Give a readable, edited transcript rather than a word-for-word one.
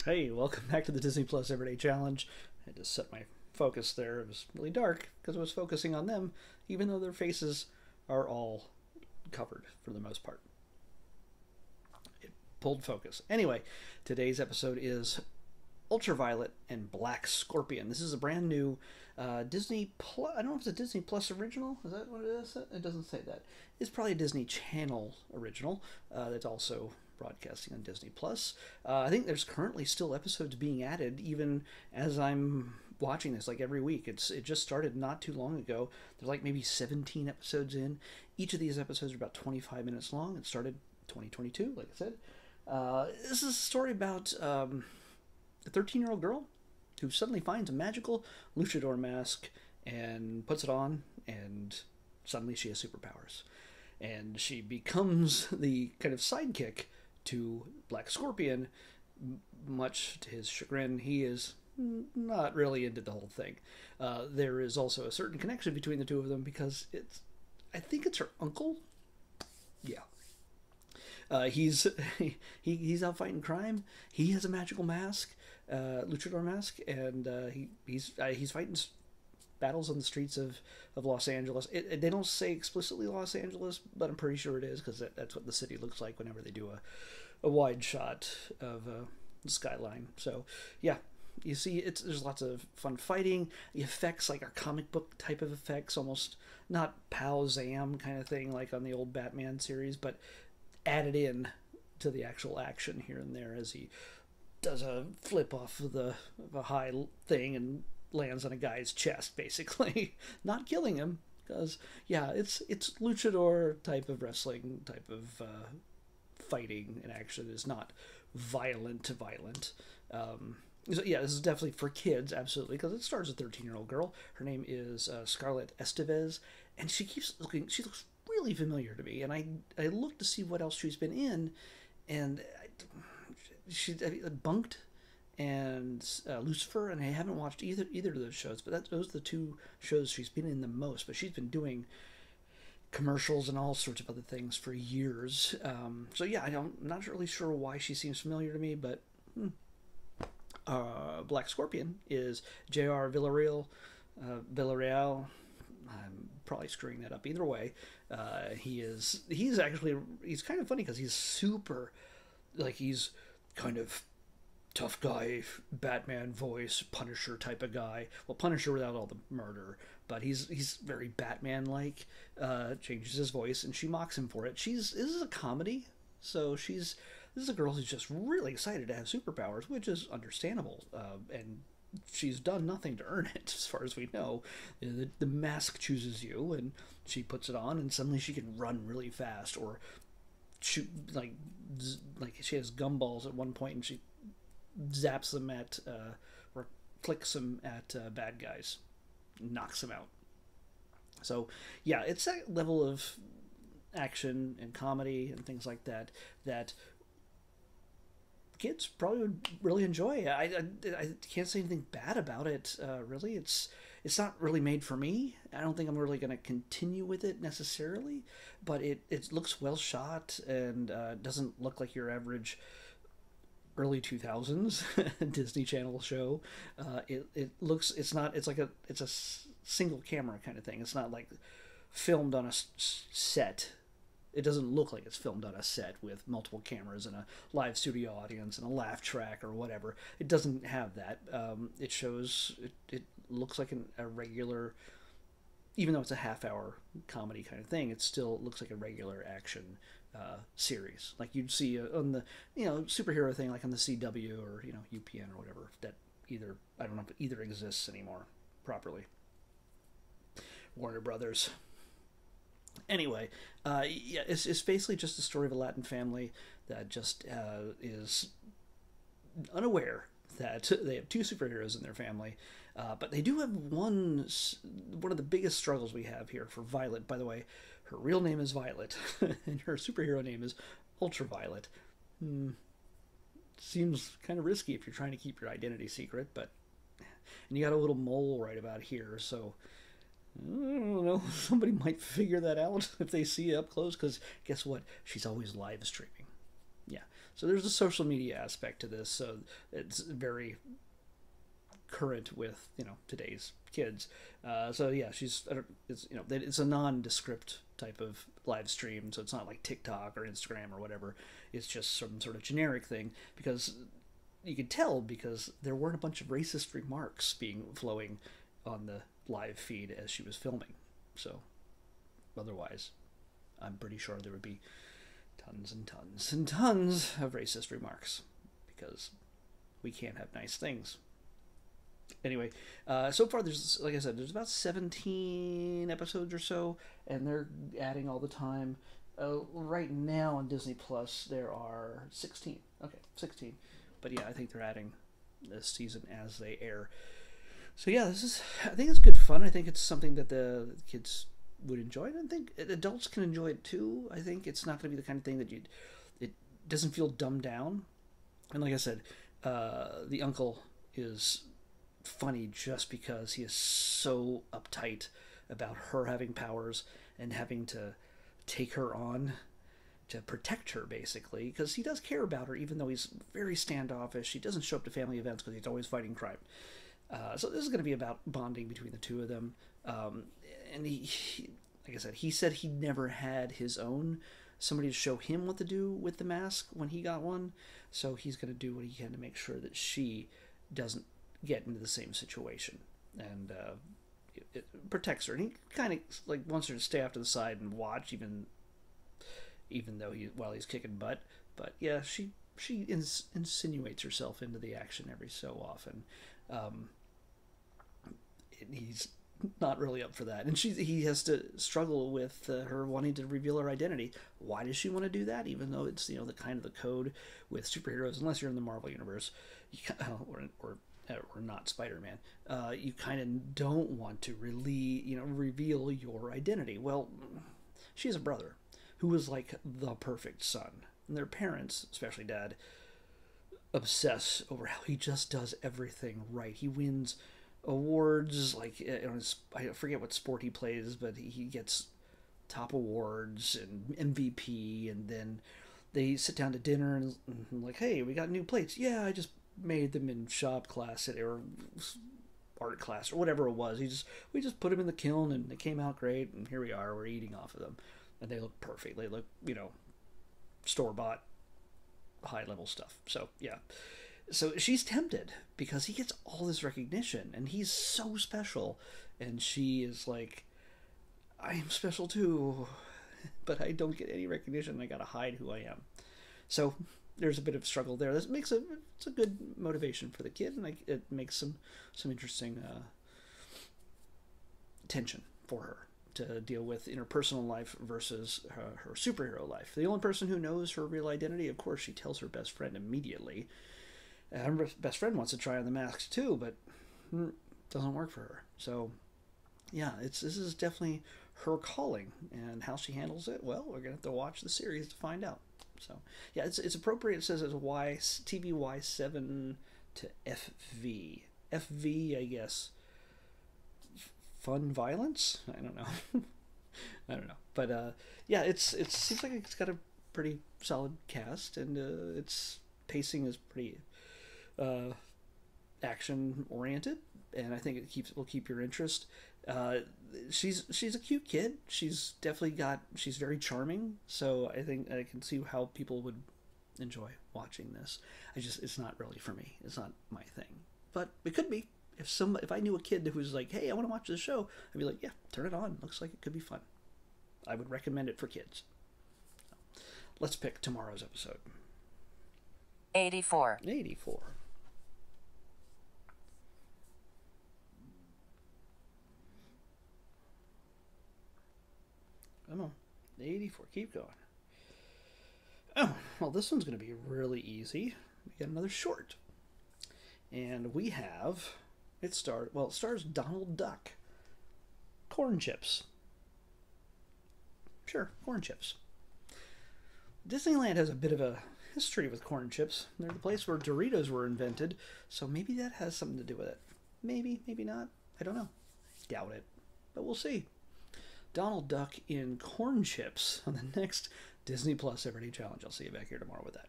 Hey, welcome back to the Disney Plus Everyday Challenge. I had to set my focus there. It was really dark because I was focusing on them, even though their faces are all covered for the most part. It pulled focus. Anyway, today's episode is Ultraviolet and Black Scorpion. This is a brand new Disney Plus. I don't know if it's a Disney Plus original. Is that what it is? It doesn't say that. It's probably a Disney Channel original that's also broadcasting on Disney Plus. I think there's currently still episodes being added, even as I'm watching this. Like every week, it just started not too long ago. There's like maybe 17 episodes in. Each of these episodes are about 25 minutes long. It started 2022, like I said. This is a story about a 13-year-old girl who suddenly finds a magical luchador mask and puts it on, and suddenly she has superpowers. And she becomes the kind of sidekick to Black Scorpion, much to his chagrin. He is not really into the whole thing. There is also a certain connection between the two of them because I think it's her uncle. Yeah. He's he's out fighting crime. He has a magical mask, luchador mask, and he's fighting battles on the streets of Los Angeles. They don't say explicitly Los Angeles, but I'm pretty sure it is because that's what the city looks like whenever they do a wide shot of the skyline. So yeah, you see, there's lots of fun fighting. The effects like are comic book type of effects, almost not pow zam kind of thing like on the old Batman series, but added in to the actual action here and there as he does a flip off of a high thing and lands on a guy's chest, basically, not killing him. Because yeah, it's luchador type of wrestling, type of fighting and action is not violent. So yeah, this is definitely for kids, absolutely, because it stars a 13-year-old girl. Her name is Scarlett Estevez, and she looks really familiar to me. And I looked to see what else she's been in, and she Bunked and Lucifer, and I haven't watched either of those shows, but those are the two shows she's been in the most. But she's been doing commercials and all sorts of other things for years. So yeah, I'm not really sure why she seems familiar to me, but Black Scorpion is J.R. Villarreal. I'm probably screwing that up. Either way, he's kind of funny because he's super, like, he's kind of tough guy, Batman voice, Punisher type of guy. Well, Punisher without all the murder, but he's very Batman like. Changes his voice, and she mocks him for it. This is a comedy, so this is a girl who's just really excited to have superpowers, which is understandable. And she's done nothing to earn it, as far as we know. The mask chooses you, and she puts it on, and suddenly she can run really fast or shoot like she has gumballs at one point, and she zaps them at or flicks them at bad guys, knocks them out. So yeah, it's that level of action and comedy and things like that kids probably would really enjoy. I can't say anything bad about it. Really, it's not really made for me. I don't think I'm really going to continue with it necessarily, but it looks well shot and doesn't look like your average early 2000s Disney Channel show. It's a single camera kind of thing. It's not like filmed on a set. It doesn't look like it's filmed on a set with multiple cameras and a live studio audience and a laugh track or whatever. It doesn't have that. It looks like a regular, even though it's a half-hour comedy kind of thing, it still looks like a regular action series, like you'd see on the superhero thing, like on the CW or UPN or whatever. That I don't know if either exists anymore properly. Warner Brothers. Anyway, yeah, it's basically just the story of a Latin family that just is unaware that they have two superheroes in their family, but they do have one of the biggest struggles we have here for Violet. By the way, her real name is Violet, and her superhero name is Ultraviolet. Seems kind of risky if you're trying to keep your identity secret, but and you got a little mole right about here, so I don't know. Somebody might figure that out if they see it up close, because guess what? She's always live streaming. Yeah, So there's a social media aspect to this. So it's very current with today's kids. So yeah, it's a nondescript type of live stream. So it's not like TikTok or Instagram or whatever. It's just some sort of generic thing, because you could tell because there weren't a bunch of racist remarks being flowing on the live feed as she was filming. So otherwise, I'm pretty sure there would be tons and tons and tons of racist remarks, because we can't have nice things. Anyway, so far there's, like I said, there's about 17 episodes or so, and they're adding all the time. Right now on Disney Plus there are 16. Okay, 16. But yeah, I think they're adding this season as they air. So yeah, I think it's good fun. I think it's something that the kids would enjoy. And I think adults can enjoy it too. I think it's not going to be the kind of thing that it doesn't feel dumbed down. And like I said, the uncle is funny just because he is so uptight about her having powers and having to take her on to protect her, basically, because he does care about her, even though he's very standoffish. He doesn't show up to family events because he's always fighting crime. So this is going to be about bonding between the two of them. And he, like I said, he said he never had his own somebody to show him what to do with the mask when he got one. So he's going to do what he can to make sure that she doesn't get into the same situation, and it protects her. And he kind of like wants her to stay off to the side and watch, even though while he's kicking butt. But yeah, she insinuates herself into the action every so often. He's not really up for that, and he has to struggle with her wanting to reveal her identity. Why does she want to do that, even though it's the kind of the code with superheroes, unless you're in the Marvel universe, or not Spider-Man, you kind of don't want to really reveal your identity. Well, she has a brother who was like the perfect son, and their parents, especially dad, obsess over how he just does everything right. He wins awards, like I forget what sport he plays, but he gets top awards and MVP, and then they sit down to dinner and like, hey, we got new plates. Yeah, I just made them in shop class or art class or whatever it was. We just put them in the kiln and they came out great, and here we are, we're eating off of them, and they look perfect. They look store-bought high level stuff. So yeah, so she's tempted because he gets all this recognition and he's so special, and she is like, I am special too, but I don't get any recognition. I gotta hide who I am. So there's a bit of struggle there. This makes it's a good motivation for the kid, and it makes some interesting tension for her to deal with in her personal life versus her superhero life. The only person who knows her real identity, of course, she tells her best friend immediately. Her best friend wants to try on the mask too, but it doesn't work for her. So yeah, this is definitely her calling, and how she handles it, well, we're gonna have to watch the series to find out. So yeah, it's appropriate. It says it's TVY 7 to FV. FV, I guess. Fun violence? I don't know. I don't know. But yeah, it seems like it's got a pretty solid cast, and its pacing is pretty action oriented, and I think it will keep your interest. She's a cute kid. She's very charming, so I think I can see how people would enjoy watching this. It's not really for me. It's not my thing, but it could be. If I knew a kid who was like, hey, I want to watch this show, I'd be like, yeah, turn it on. Looks like it could be fun. I would recommend it for kids. Let's pick tomorrow's episode. 84. 84. Come on. 84. Keep going. Oh, well, this one's going to be really easy. We got another short. And we have... It stars Donald Duck. Corn chips. Sure, corn chips. Disneyland has a bit of a history with corn chips. They're the place where Doritos were invented, so maybe that has something to do with it. Maybe, maybe not. I don't know. Doubt it. But we'll see. Donald Duck in corn chips on the next Disney Plus Everyday Challenge. I'll see you back here tomorrow with that.